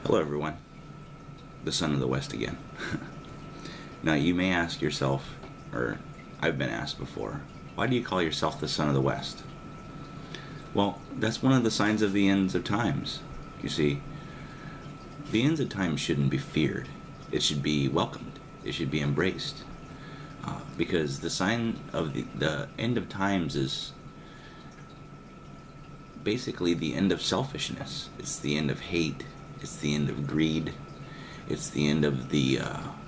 Hello everyone, the Son of the West again. Now you may ask yourself, or I've been asked before, why do you call yourself the Son of the West? Well, that's one of the signs of the ends of times. You see, the ends of times shouldn't be feared. It should be welcomed. It should be embraced. Because the sign of the end of times is basically the end of selfishness. It's the end of hate. It's the end of greed. It's the end of the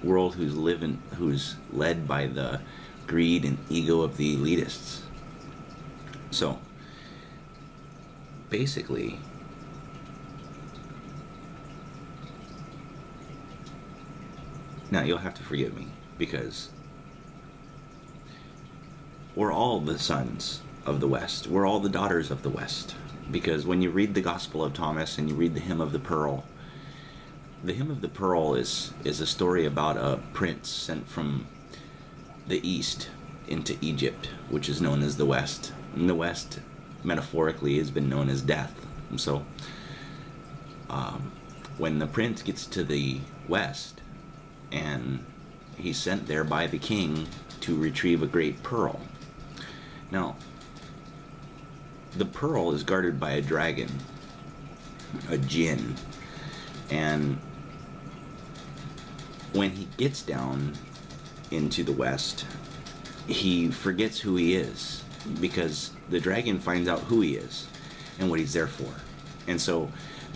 world who's led by the greed and ego of the elitists. So, basically, now you'll have to forgive me because we're all the sons of the West. We're all the daughters of the West. Because when you read the Gospel of Thomas and you read the Hymn of the Pearl is a story about a prince sent from the East into Egypt, which is known as the West. And the West, metaphorically, has been known as death. And so, when the prince gets to the West, and he's sent there by the king to retrieve a great pearl. Now, the pearl is guarded by a dragon, a jinn, and when he gets down into the West, he forgets who he is because the dragon finds out who he is and what he's there for. And so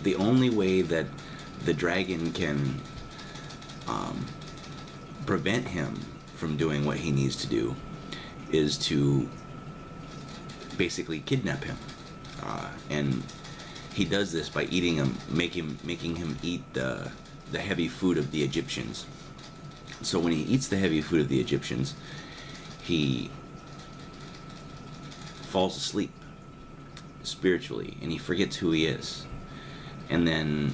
the only way that the dragon can prevent him from doing what he needs to do is to basically kidnap him, and he does this by eating him, making him eat the heavy food of the Egyptians. So when he eats the heavy food of the Egyptians, he falls asleep spiritually, and he forgets who he is. And then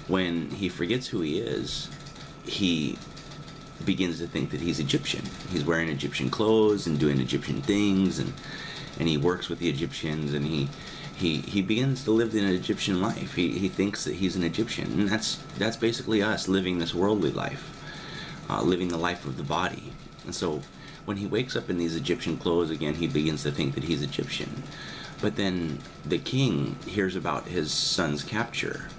when he forgets who he is, he begins to think that he's Egyptian. He's wearing Egyptian clothes and doing Egyptian things, and he works with the Egyptians, and he begins to live an Egyptian life. He thinks that he's an Egyptian, and that's basically us living this worldly life, living the life of the body. And so when he wakes up in these Egyptian clothes again, he begins to think that he's Egyptian. But then the king hears about his son's capture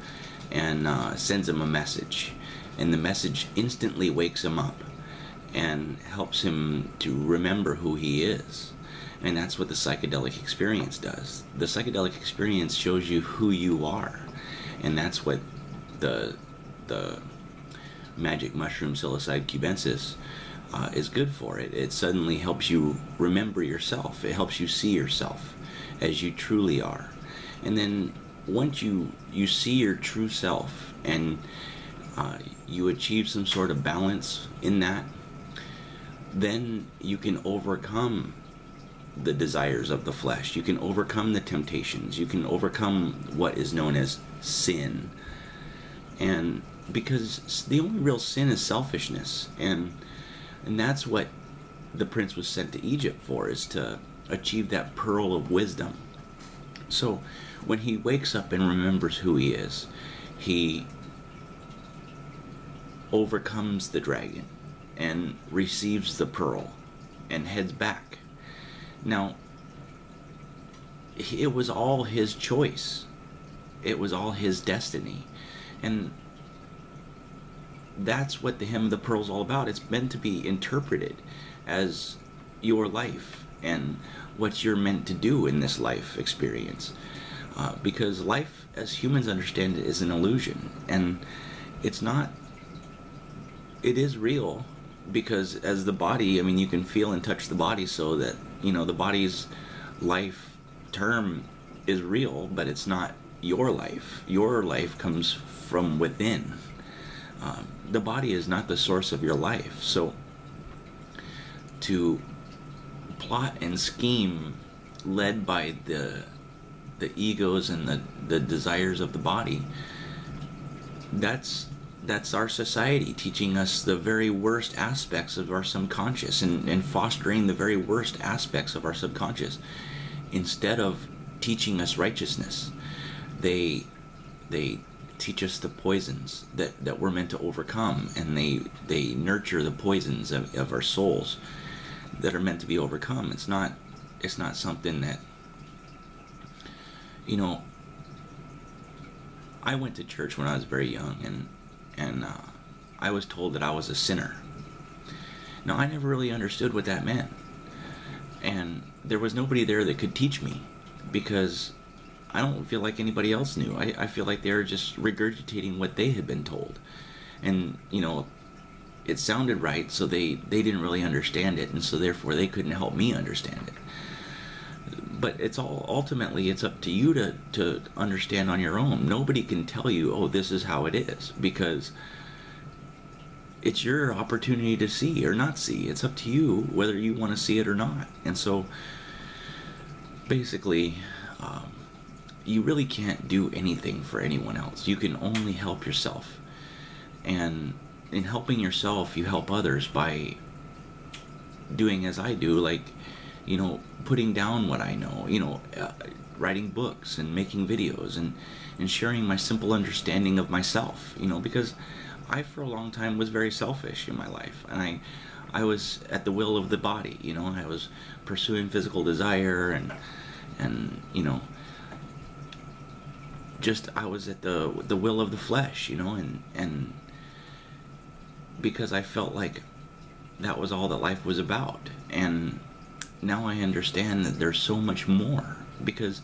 and sends him a message, and the message instantly wakes him up and helps him to remember who he is. And that's what the psychedelic experience does. The psychedelic experience shows you who you are. And that's what the magic mushroom psilocybe cubensis is good for. It suddenly helps you remember yourself. It helps you see yourself as you truly are. And then once you see your true self and you achieve some sort of balance in that, then you can overcome the desires of the flesh. You can overcome the temptations. You can overcome what is known as sin. And because the only real sin is selfishness, and that's what the prince was sent to Egypt for, is to achieve that pearl of wisdom. So when he wakes up and remembers who he is, he overcomes the dragon and receives the pearl and heads back. Now, it was all his choice. It was all his destiny. And that's what the Hymn of the Pearl is all about. It's meant to be interpreted as your life and what you're meant to do in this life experience. Because life, as humans understand it, is an illusion. And it's not... It is real, because as the body, I mean, you can feel and touch the body, so that, you know, the body's life term is real, but it's not your life. Your life comes from within. The body is not the source of your life. So to plot and scheme led by the egos and the desires of the body, that's our society teaching us the very worst aspects of our subconscious and fostering the very worst aspects of our subconscious instead of teaching us righteousness. They teach us the poisons that we're meant to overcome, and they nurture the poisons of our souls that are meant to be overcome. It's not something that, you know, I went to church when I was very young, and I was told that I was a sinner. Now, I never really understood what that meant, and there was nobody there that could teach me, because I don't feel like anybody else knew. I feel like they were just regurgitating what they had been told, and, you know, it sounded right, so they didn't really understand it, and so therefore they couldn't help me understand it. But it's all, ultimately, it's up to you to understand on your own. Nobody can tell you, oh, this is how it is, because it's your opportunity to see or not see. It's up to you whether you want to see it or not. And so, basically, you really can't do anything for anyone else. You can only help yourself. And in helping yourself, you help others by doing as I do, like, you know, putting down what I know, you know, writing books and making videos and sharing my simple understanding of myself, you know, because I, for a long time, was very selfish in my life, and I was at the will of the body, you know. I was pursuing physical desire, and you know, just I was at the will of the flesh, you know, and because I felt like that was all that life was about. And now I understand that there's so much more, because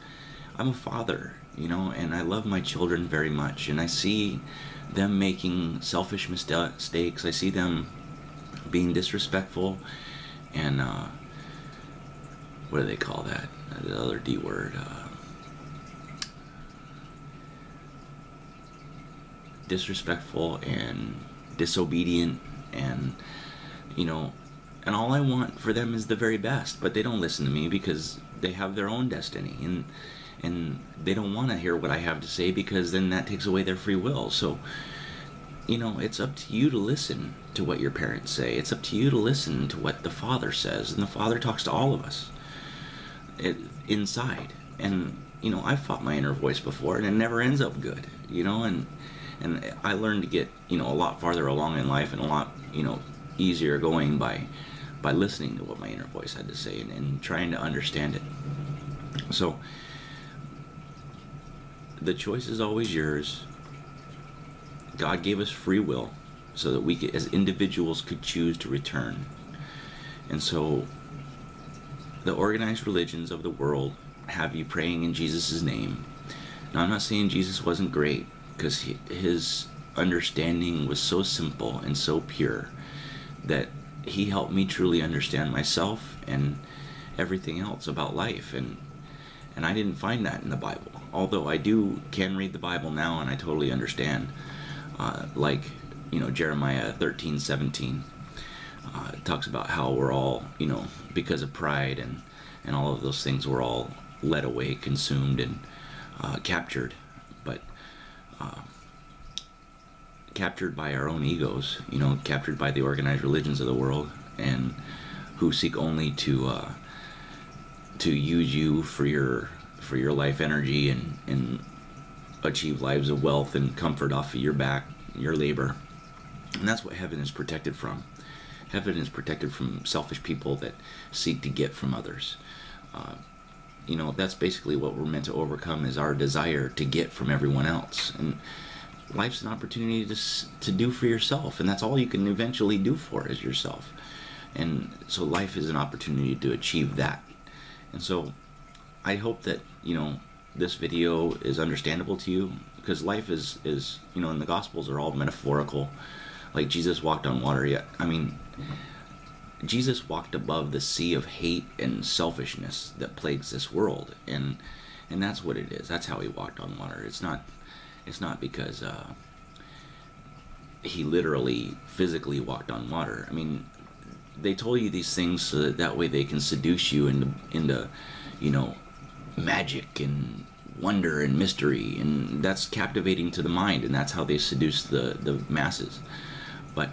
I'm a father, you know, and I love my children very much, and I see them making selfish mistakes. I see them being disrespectful, and what do they call that? The other D word. Disrespectful and disobedient, and, you know, and all I want for them is the very best, but they don't listen to me because they have their own destiny, and they don't want to hear what I have to say, because then that takes away their free will. So, you know, it's up to you to listen to what your parents say. It's up to you to listen to what the Father says, and the Father talks to all of us inside. And, you know, I've fought my inner voice before, and it never ends up good, you know, and I learned to get, you know, a lot farther along in life, and a lot, you know, easier going by listening to what my inner voice had to say, and trying to understand it. So the choice is always yours. God gave us free will so that we could, as individuals, could choose to return. And so the organized religions of the world have you praying in Jesus' name. Now, I'm not saying Jesus wasn't great, because his understanding was so simple and so pure that he helped me truly understand myself and everything else about life. And I didn't find that in the Bible, although I can read the Bible now, and I totally understand. Like, you know, Jeremiah 13:17 talks about how we're all, you know, because of pride and all of those things, we're all led away, consumed, and captured. But captured by our own egos, you know, captured by the organized religions of the world, and who seek only to use you for your life energy, and achieve lives of wealth and comfort off of your back, your labor. And that's what heaven is protected from. Heaven is protected from selfish people that seek to get from others. You know, that's basically what we're meant to overcome, is our desire to get from everyone else. And life's an opportunity to do for yourself, and that's all you can eventually do for is yourself. And so life is an opportunity to achieve that. And so I hope that, you know, this video is understandable to you, because life is, you know, and the Gospels are all metaphorical. Like, Jesus walked on water. Yeah, I mean, Jesus walked above the sea of hate and selfishness that plagues this world, and that's what it is. That's how he walked on water. It's not because he literally, physically walked on water. I mean, they told you these things so that way they can seduce you into, you know, magic and wonder and mystery, and that's captivating to the mind, and that's how they seduce the masses. But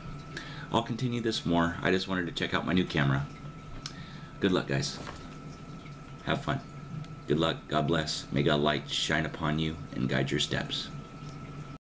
I'll continue this more. I just wanted to check out my new camera. Good luck, guys. Have fun. Good luck. God bless. May God's light shine upon you and guide your steps.